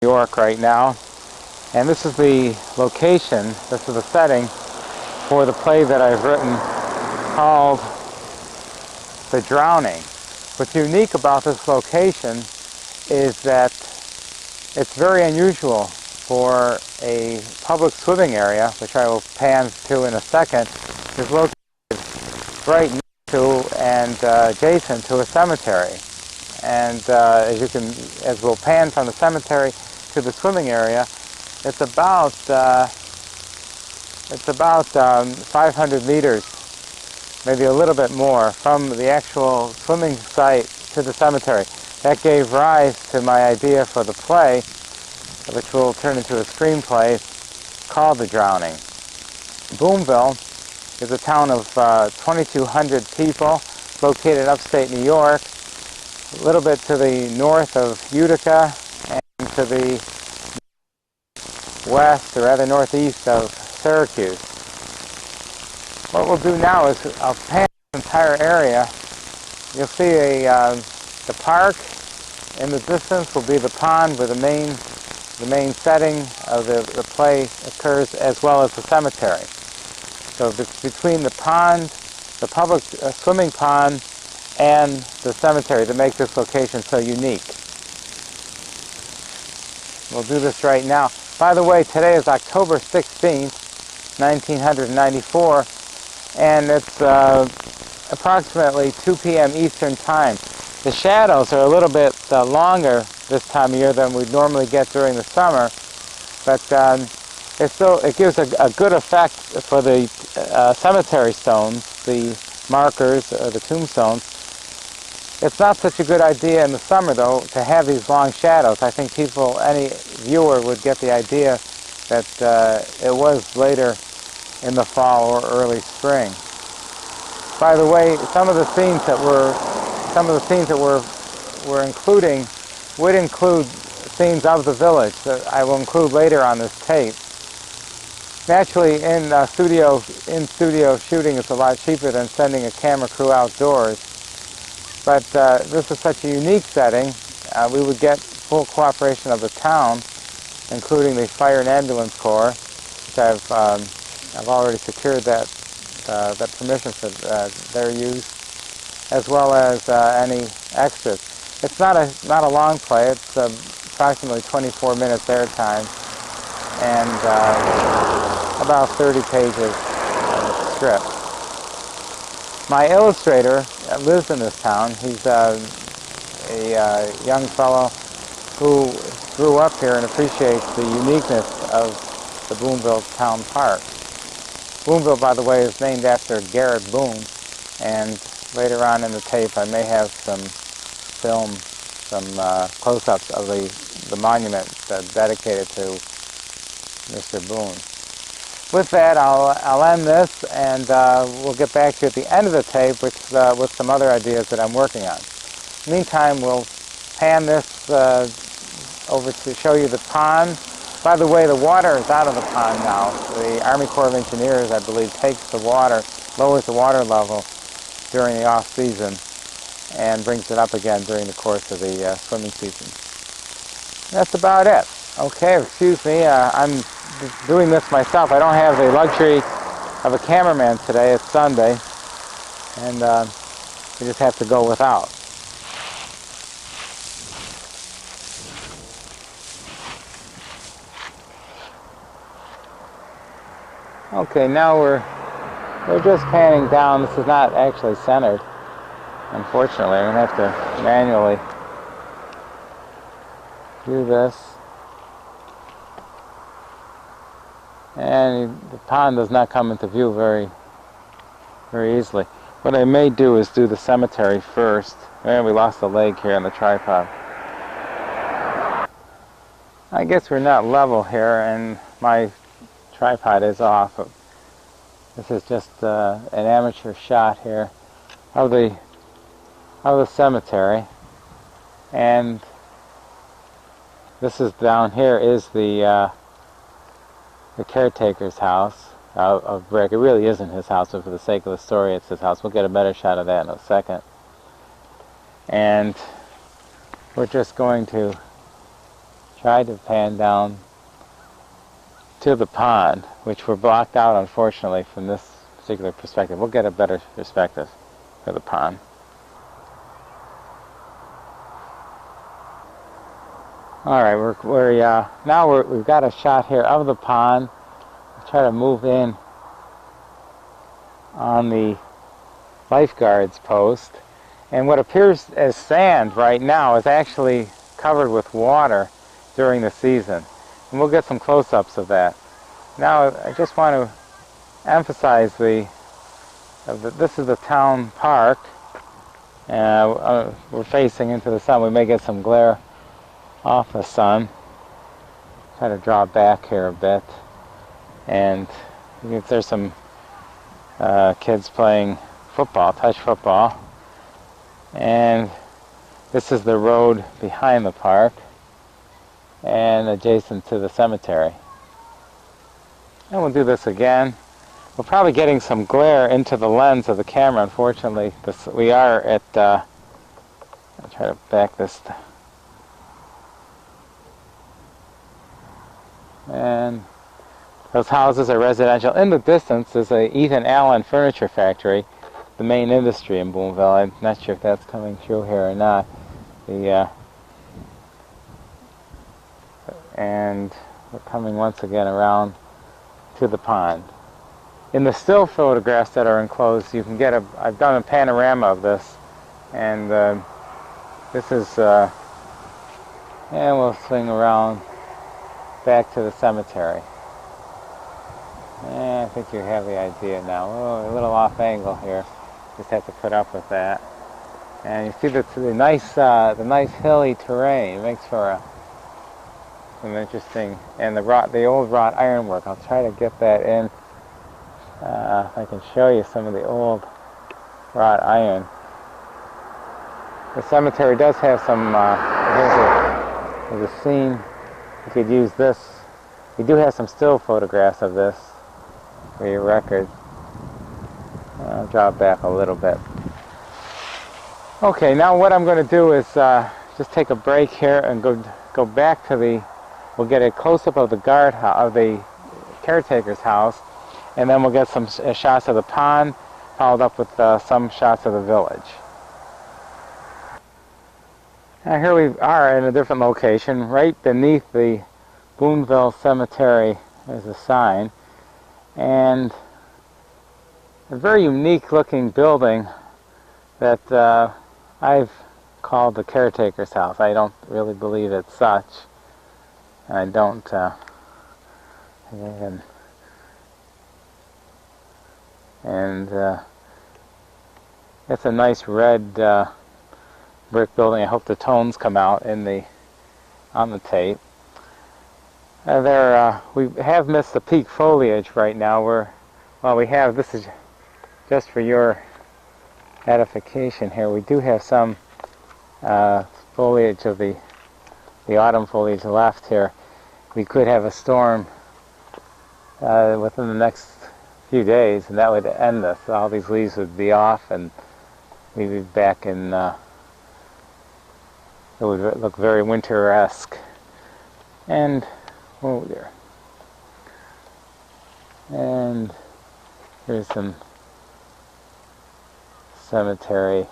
York right now, and this is the location, this is the setting for the play that I've written called The Drowning. What's unique about this location is that it's very unusual for a public swimming area, which I will pan to in a second, is located right next to and adjacent to a cemetery. And as we'll pan from the cemetery to the swimming area, it's about 500 meters, maybe a little bit more, from the actual swimming site to the cemetery. That gave rise to my idea for the play, which will turn into a screenplay called The Drowning. Boonville is a town of 2,200 people located in upstate New York, a little bit to the north of Utica and to the west, or rather northeast, of Syracuse. What we'll do now is I'll pan the entire area. You'll see the park in the distance will be the pond where the main setting of the play occurs, as well as the cemetery. So between the pond, the public swimming pond, and the cemetery that make this location so unique. We'll do this right now. By the way, today is October 16th, 1994, and it's approximately 2 p.m. Eastern Time. The shadows are a little bit longer this time of year than we'd normally get during the summer, but it gives a good effect for the cemetery stones, the markers, or the tombstones. It's not such a good idea in the summer, though, to have these long shadows. I think any viewer would get the idea that it was later in the fall or early spring. By the way, some of the scenes that we're including would include scenes of the village that I will include later on this tape. Naturally, in studio shooting is a lot cheaper than sending a camera crew outdoors. But this is such a unique setting. We would get full cooperation of the town, including the Fire and Ambulance Corps, which I've already secured that permission for their use, as well as any extras. It's not a long play. It's approximately 24 minutes airtime and about 30 pages of script. My illustrator lives in this town. He's a young fellow who grew up here and appreciates the uniqueness of the Boonville Town Park. Boonville, by the way, is named after Garrett Boone, and later on in the tape I may have some film, some close-ups of the monument dedicated to Mr. Boone. With that, I'll end this, and we'll get back to you at the end of the tape with some other ideas that I'm working on. Meantime, we'll pan this over to show you the pond. By the way, the water is out of the pond now. The Army Corps of Engineers, I believe, takes the water, lowers the water level during the off-season, and brings it up again during the course of the swimming season. That's about it. Okay, excuse me, I'm doing this myself. I don't have the luxury of a cameraman today. It's Sunday, and we just have to go without. Okay, now we're just panning down. This is not actually centered, unfortunately. I'm going to have to manually do this. And the pond does not come into view very easily. What I may do is do the cemetery first. And we lost a leg here on the tripod. I guess we're not level here, and my tripod is off. This is just an amateur shot here of the cemetery, and this is down here is the caretaker's house of brick. It really isn't his house, but for the sake of the story, it's his house. We'll get a better shot of that in a second. And we're just going to try to pan down to the pond, which we're blocked out, unfortunately, from this particular perspective. We'll get a better perspective for the pond. All right, we've got a shot here of the pond. We'll try to move in on the lifeguard's post, and what appears as sand right now is actually covered with water during the season, and we'll get some close-ups of that. Now I just want to emphasize this is the town park. We're facing into the sun. We may get some glare off the sun. Try to draw back here a bit, and there's some kids playing football, touch football, and this is the road behind the park and adjacent to the cemetery. And we'll do this again. We're probably getting some glare into the lens of the camera. Unfortunately, we are at I'll try to back this, and those houses are residential. In the distance is a Ethan Allen furniture factory, the main industry in Boonville. I'm not sure if that's coming through here or not. And we're coming once again around to the pond. In the still photographs that are enclosed, you can get I've done a panorama of this, and this is, and we'll swing around back to the cemetery. And I think you have the idea now. Oh, a little off angle here. Just have to put up with that. And you see the nice hilly terrain. It makes for some interesting, and the old wrought ironwork. I'll try to get that in. If I can show you some of the old wrought iron. The cemetery does have some. There's a scene. You could use this. We do have some still photographs of this for your record. I'll draw it back a little bit. Okay, now what I'm going to do is just take a break here and go back to the. We'll get a close-up of the caretaker's house, and then we'll get some shots of the pond, followed up with some shots of the village. Now here we are in a different location. Right beneath the Boonville Cemetery is a sign, and a very unique looking building that I've called the caretaker's house. I don't really believe it's such. I don't it's a nice red brick building. I hope the tones come out on the tape. We have missed the peak foliage right now. This is just for your edification here. We do have some foliage of the autumn foliage left here. We could have a storm within the next few days, and that would end us. All these leaves would be off, and we'd be back in. It would look very winter-esque. And oh dear. And here's some cemetery.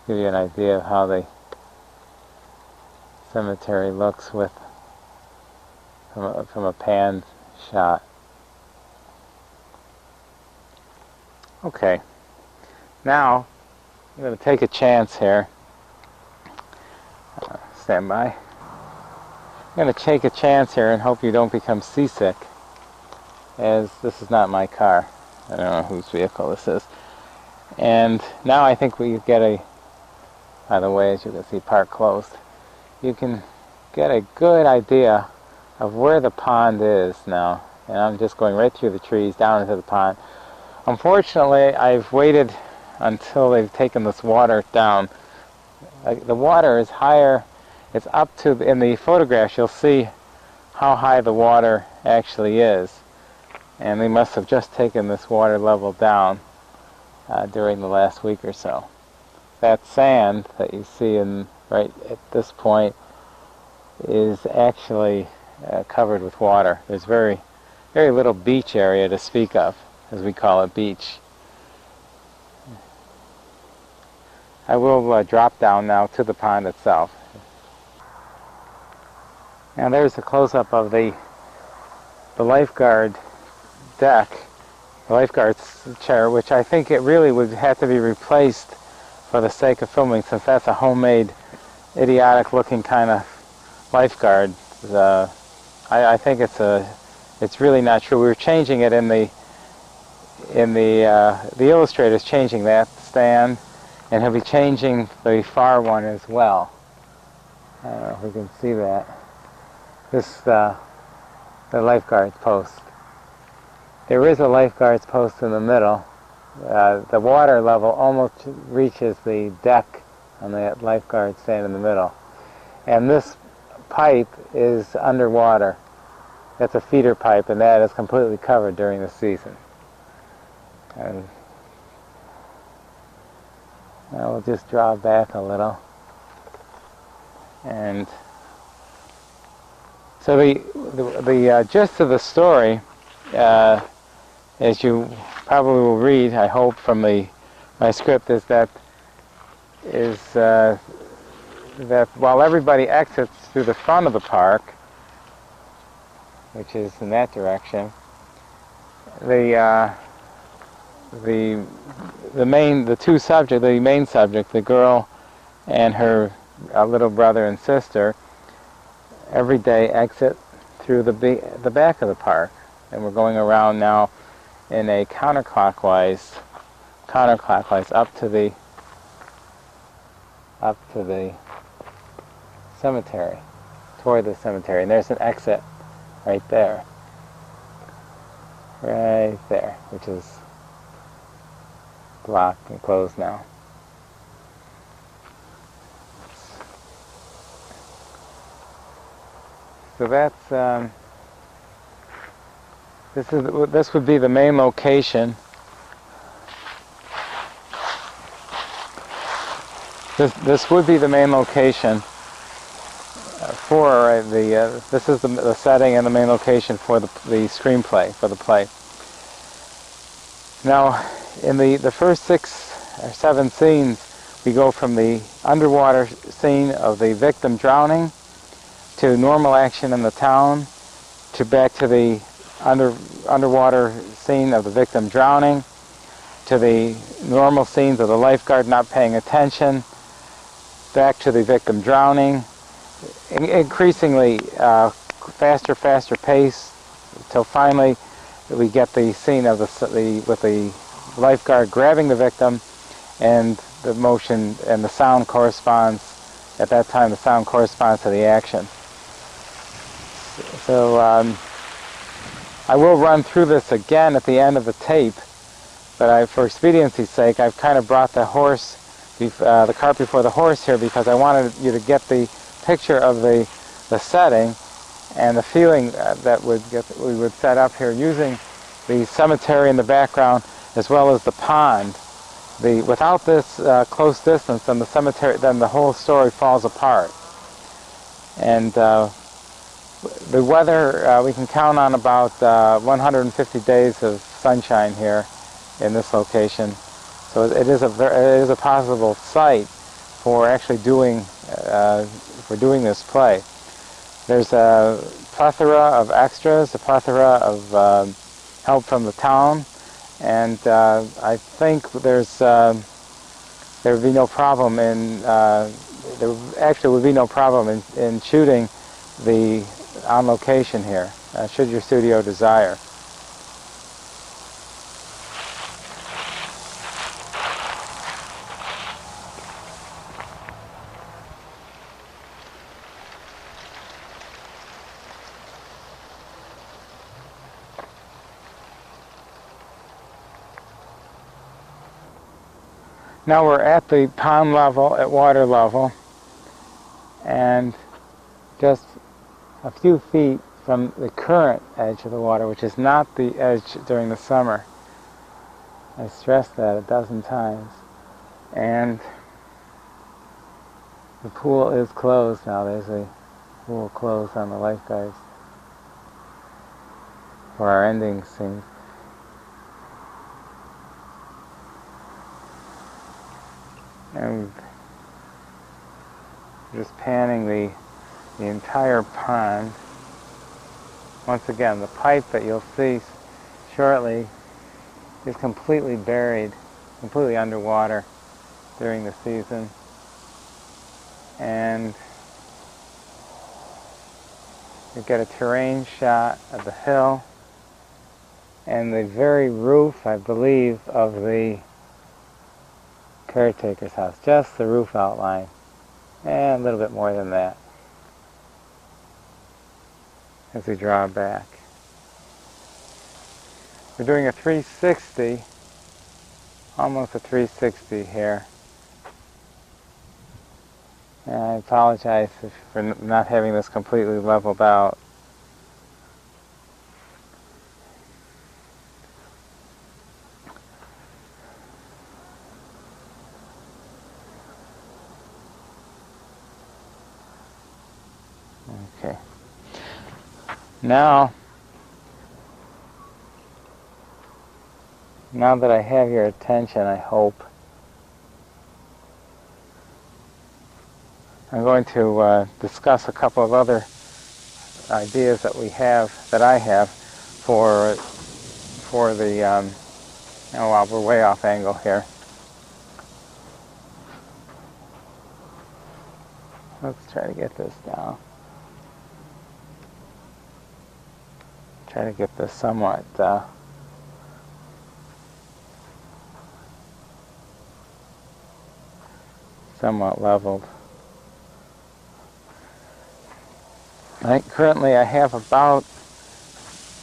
Give you an idea of how the cemetery looks from a panned shot. Okay, now I'm going to take a chance here. Stand by. I'm going to take a chance here and hope you don't become seasick, as this is not my car. I don't know whose vehicle this is. And now I think we get by the way, as you can see, park closed. You can get a good idea of where the pond is now. And I'm just going right through the trees down into the pond. Unfortunately, I've waited until they've taken this water down. The water is higher. It's up to, in the photographs you'll see how high the water actually is. And they must have just taken this water level down during the last week or so. That sand that you see right at this point is actually covered with water. There's very little beach area to speak of, as we call it, beach. I will drop down now to the pond itself. Now there's a close-up of the lifeguard deck, the lifeguard's chair, which I think it really would have to be replaced for the sake of filming, since that's a homemade, idiotic-looking kind of lifeguard. I think it's really not true. We were changing it in the illustrator's changing that stand, and he'll be changing the far one as well. I don't know if we can see that. This the lifeguard's post. There is a lifeguard's post in the middle. The water level almost reaches the deck on the lifeguard stand in the middle. And this pipe is underwater. That's a feeder pipe, and that is completely covered during the season. And now we'll just draw back a little. And so the gist of the story, as you probably will read, I hope, from my script, is that while everybody exits through the front of the park, which is in that direction, the main subject, the girl and her little brother and sister, every day exit through the back of the park, and we're going around now in a counterclockwise up to the cemetery, toward the cemetery, and there's an exit right there, which is blocked and closed now. So that's this would be the main location. This would be the main location for this is the setting and the main location for the screenplay, for the play. Now, in the first 6 or 7 scenes, we go from the underwater scene of the victim drowning to normal action in the town, to back to the underwater scene of the victim drowning, to the normal scenes of the lifeguard not paying attention, back to the victim drowning, increasingly faster pace, until finally we get the scene of with the lifeguard grabbing the victim, and the motion and the sound corresponds. At that time, the sound corresponds to the action. So I will run through this again at the end of the tape, but for expediency's sake, I've kind of brought the cart before the horse here, because I wanted you to get the picture of the setting and the feeling that we would set up here, using the cemetery in the background as well as the pond. Without this close distance, then the cemetery, then the whole story falls apart. And the weather, we can count on about 150 days of sunshine here in this location. So it is a possible site for actually doing this play. There's a plethora of extras, a plethora of help from the town, and I think there would be no problem in there actually would be no problem in shooting on location here, should your studio desire. Now we're at the pond level, at water level, and just a few feet from the current edge of the water, which is not the edge during the summer. I stressed that a dozen times. And the pool is closed now. There's Pool closed on the lifeguards for our ending scene. And just panning the entire pond. Once again, the pipe that you'll see shortly is completely buried, completely underwater during the season. And you get a terrain shot of the hill and the very roof, I believe, of the caretaker's house. Just the roof outline. And a little bit more than that as we draw back. We're doing a 360, almost a 360 here. And I apologize for not having this completely leveled out. Okay. Now that I have your attention, I hope, I'm going to discuss a couple of other ideas that I have for the, oh well, we're way off angle here. Let's try to get this down. Try to get this somewhat leveled. Currently I have about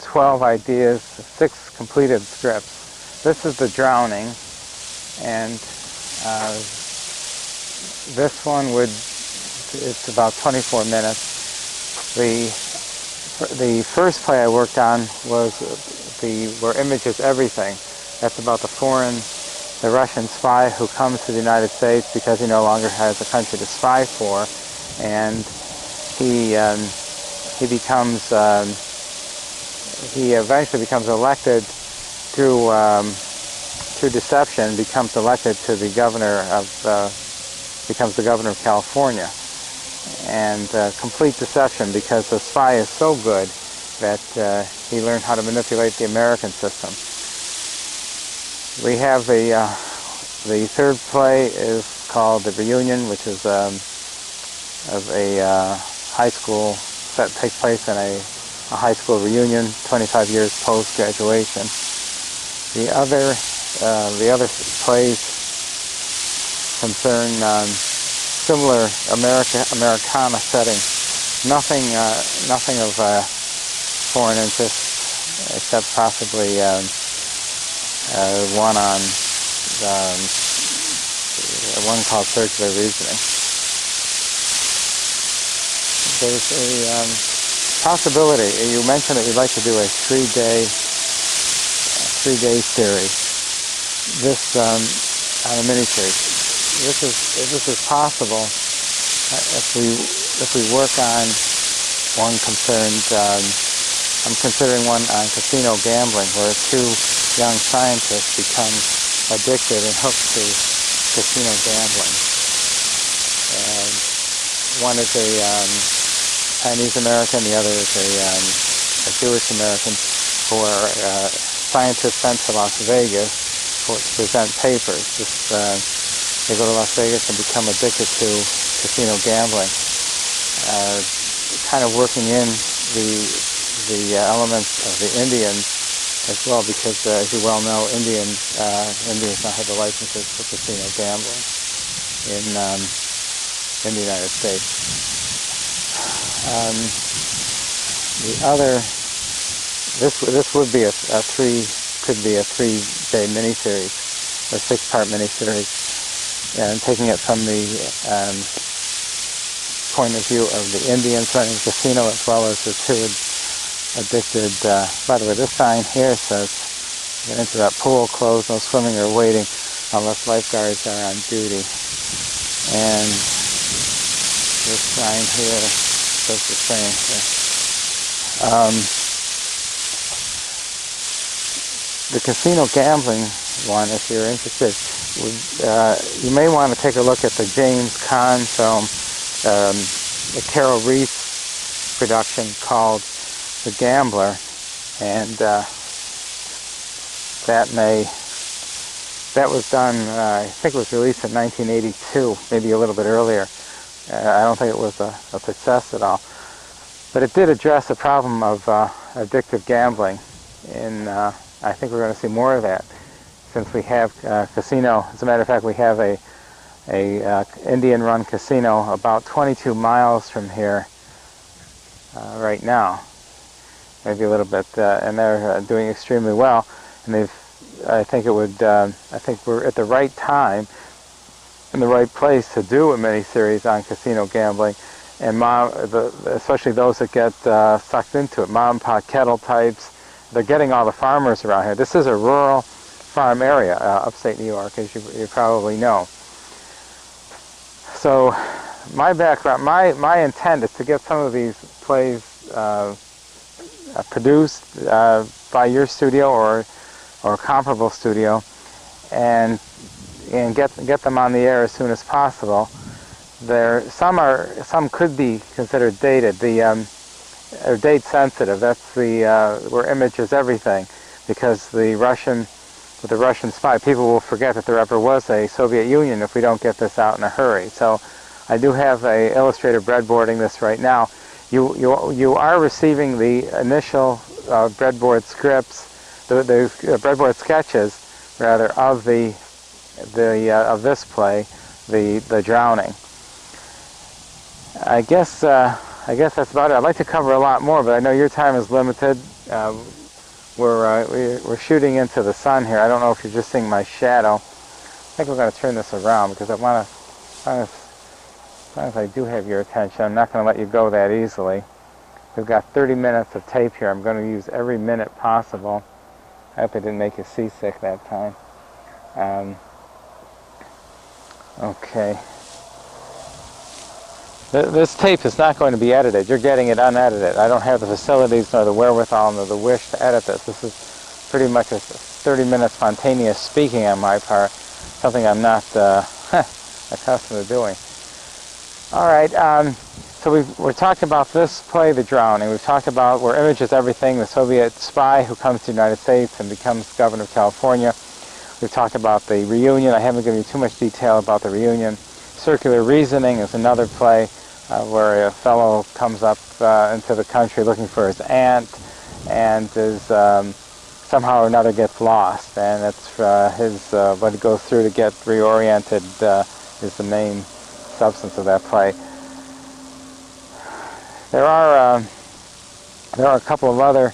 12 ideas, 6 completed strips. This is the drowning, and this one it's about 24 minutes. The first play I worked on was where Image is Everything. That's about the Russian spy who comes to the United States because he no longer has a country to spy for, and he eventually becomes elected through deception, becomes elected to the becomes the governor of California. And complete deception, because the spy is so good that he learned how to manipulate the American system. We have the third play is called The Reunion, which is of a high school, that takes place in a high school reunion 25 years post-graduation. The other plays concern similar Americana setting. Nothing of foreign interest, except possibly one called Circular Reasoning. There's a possibility. You mentioned that you'd like to do a three-day series. This on a miniseries. This is possible if we work on one concerned. I'm considering one on casino gambling, where 2 young scientists become addicted and hooked to casino gambling. And one is a Chinese American, the other is a Jewish American, who are scientists sent to Las Vegas to present papers. They go to Las Vegas and become addicted to casino gambling, kind of working in the elements of the Indians as well, because as you well know, Indians now have the licenses for casino gambling in the United States. This would be could be a 3-day miniseries, a 6-part miniseries, and taking it from the point of view of the Indians running the casino, as well as the 2 addicted. By the way, this sign here says, you can enter that pool closed, no swimming or wading unless lifeguards are on duty. And this sign here says the same. The casino gambling one, if you're interested, you may want to take a look at the James Caan film, the Carol Reese production called The Gambler, and that was done, I think it was released in 1982, maybe a little bit earlier. I don't think it was a success at all. But it did address the problem of addictive gambling, and I think we're going to see more of that since we have casino. As a matter of fact, we have a Indian-run casino about 22 miles from here right now, maybe a little bit, and they're doing extremely well. And I think we're at the right time, in the right place to do a mini-series on casino gambling, and especially those that get sucked into it, mom and pop kettle types. They're getting all the farmers around here. This is a rural farm area, upstate New York, as you probably know. So my background, my intent is to get some of these plays produced by your studio or a comparable studio, and get them on the air as soon as possible. Some could be considered dated. Or date sensitive. That's where image is everything, because with the Russian spy, people will forget that there ever was a Soviet Union if we don't get this out in a hurry. So I do have a illustrator breadboarding this right now. You are receiving the initial breadboard scripts, the breadboard sketches rather, of this play, the Drowning. I guess that's about it. I'd like to cover a lot more, but I know your time is limited. We're shooting into the sun here. I don't know if you're just seeing my shadow. I think we're going to turn this around because I want to, as long as I do have your attention, I'm not going to let you go that easily. We've got 30 minutes of tape here. I'm going to use every minute possible. I hope I didn't make you seasick that time. Okay. This tape is not going to be edited. You're getting it unedited. I don't have the facilities nor the wherewithal nor the wish to edit this. This is pretty much a 30-minute spontaneous speaking on my part, something I'm not accustomed to doing. All right, so we're talking about this play, The Drowning. We've talked about where image is everything, the Soviet spy who comes to the United States and becomes governor of California. We've talked about the reunion. I haven't given you too much detail about the reunion. Circular Reasoning is another play where a fellow comes up into the country looking for his aunt, and is somehow or another gets lost, and it's what he goes through to get reoriented is the main substance of that play. There are a couple of other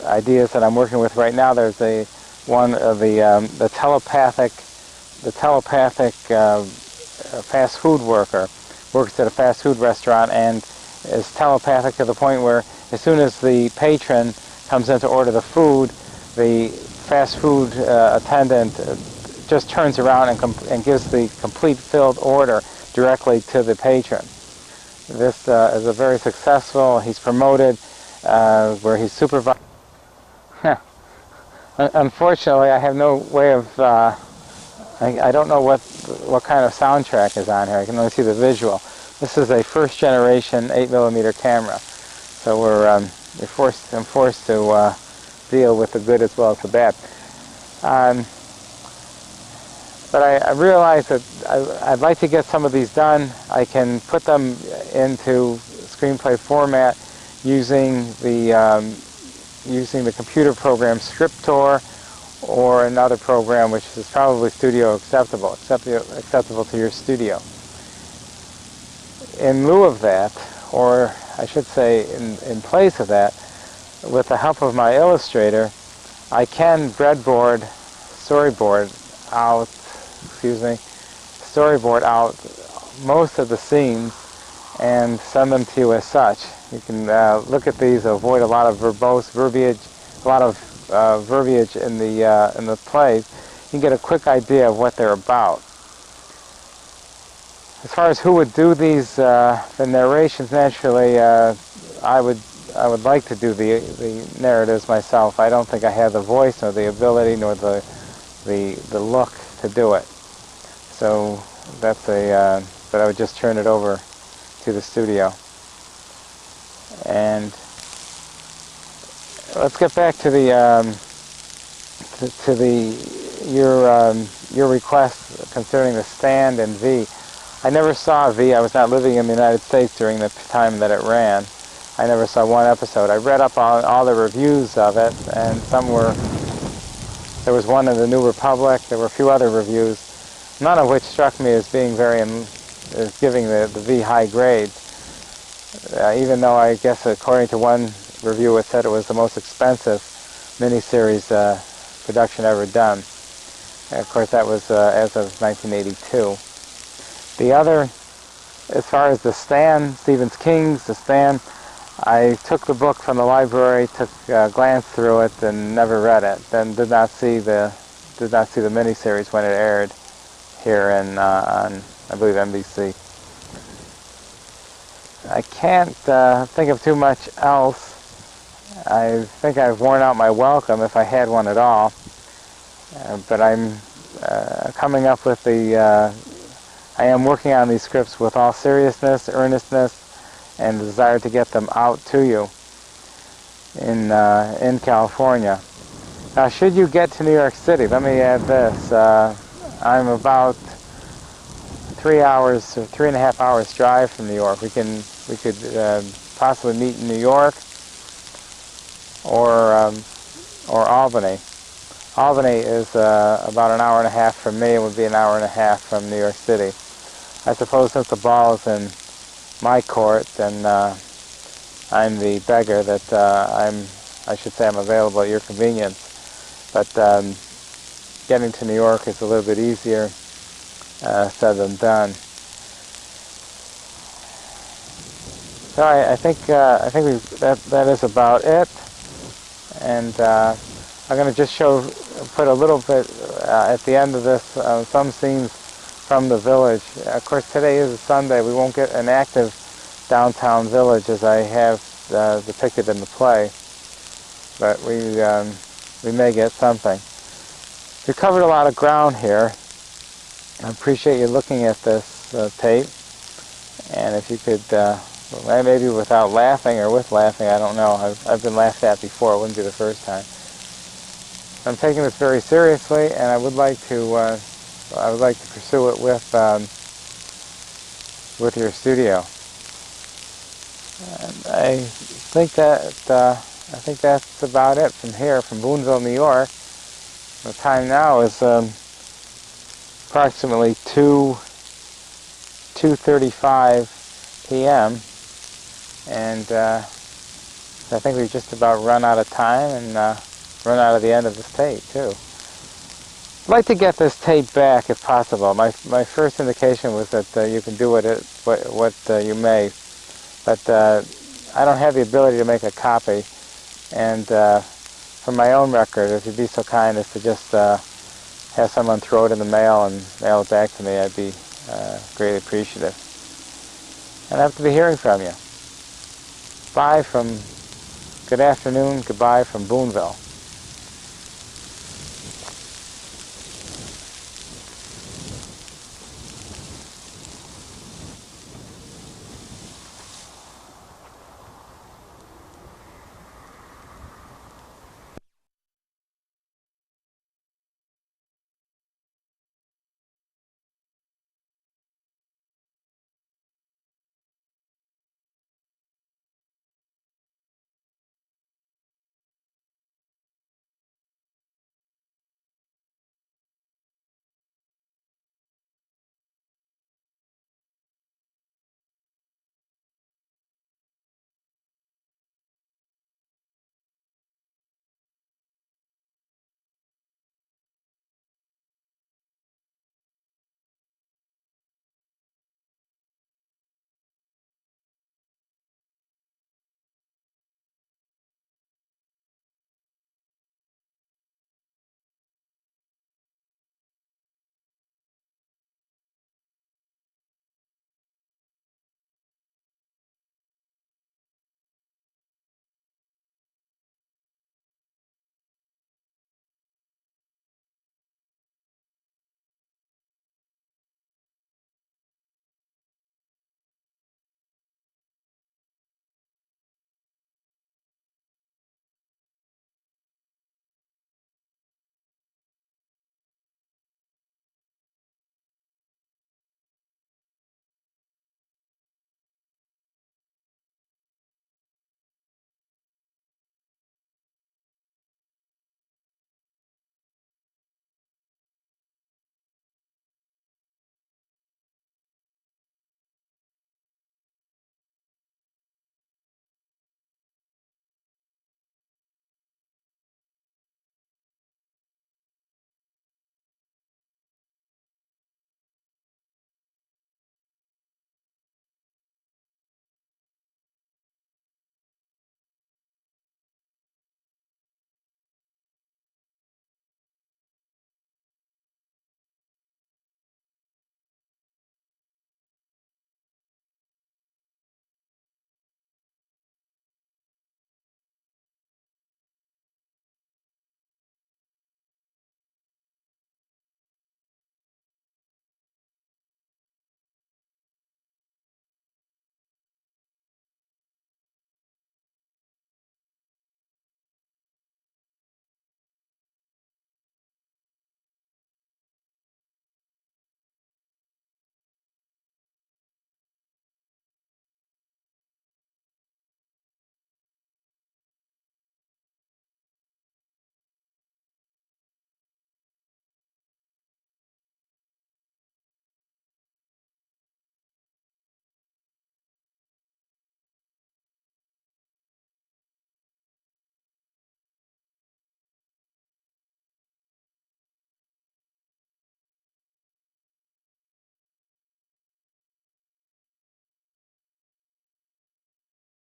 ideas that I'm working with right now. There's one of the telepathic fast food worker works at a fast food restaurant and is telepathic to the point where as soon as the patron comes in to order the food, the fast food attendant just turns around and gives the complete filled order directly to the patron. This is a very successful. He's promoted where he's supervised. Unfortunately, I have no way of. I don't know what kind of soundtrack is on here. I can only see the visual. This is a first-generation 8mm camera, so I'm forced to deal with the good as well as the bad. But I realize that I'd like to get some of these done. I can put them into screenplay format using the computer program Scriptor, or another program which is probably studio acceptable to your studio. In lieu of that, or I should say in place of that, with the help of my illustrator, I can storyboard out most of the scenes and send them to you as such. You can look at these, avoid a lot of verbose verbiage, verbiage in the plays. You can get a quick idea of what they're about. As far as who would do these, the narrations, naturally, I would like to do the narratives myself. I don't think I have the voice, nor the ability, nor the look to do it. So that's but I would just turn it over to the studio. And let's get back to the your request concerning the stand and V. I never saw V. I was not living in the United States during the time that it ran. I never saw one episode. I read up on all the reviews of it, and some were. There was one in the New Republic. There were a few other reviews, none of which struck me as being as giving the V high grades. Even though I guess according to one review it said it was the most expensive miniseries production ever done. And of course that was as of 1982. The other, as far as the Stand, Stephen King's The Stand, I took the book from the library, took a glance through it, and never read it. Then did not see the miniseries when it aired here on I believe NBC. I can't think of too much else. I think I've worn out my welcome if I had one at all. But I'm coming up with I am working on these scripts with all seriousness, earnestness, and desire to get them out to you in California. Now, should you get to New York City, let me add this. I'm about 3 hours or 3.5 hours drive from New York. We could possibly meet in New York or Albany. Albany is about an hour and a half from me. It would be an hour and a half from New York City. I suppose since the ball is in my court, then I'm the beggar that I should say I'm available at your convenience. But getting to New York is a little bit easier said than done. So I think that is about it. And I'm going to just put a little bit at the end of this some scenes from the village. Of course, today is a Sunday. We won't get an active downtown village as I have depicted in the play, but we may get something. We covered a lot of ground here. I appreciate you looking at this tape, and if you could, maybe without laughing or with laughing, I don't know. I've been laughed at before. It wouldn't be the first time. I'm taking this very seriously, and I would like to pursue it with your studio. And I think that's about it from here, from Boonville, New York. The time now is approximately 2:35 p.m. and I think we've just about run out of time and run out of the end of this tape too. I'd like to get this tape back if possible. My first indication was that you can do what you may, but I don't have the ability to make a copy. And for my own record, if you'd be so kind as to just have someone throw it in the mail and mail it back to me, I'd be greatly appreciative. And I have to be hearing from you. Good afternoon, goodbye from Boonville.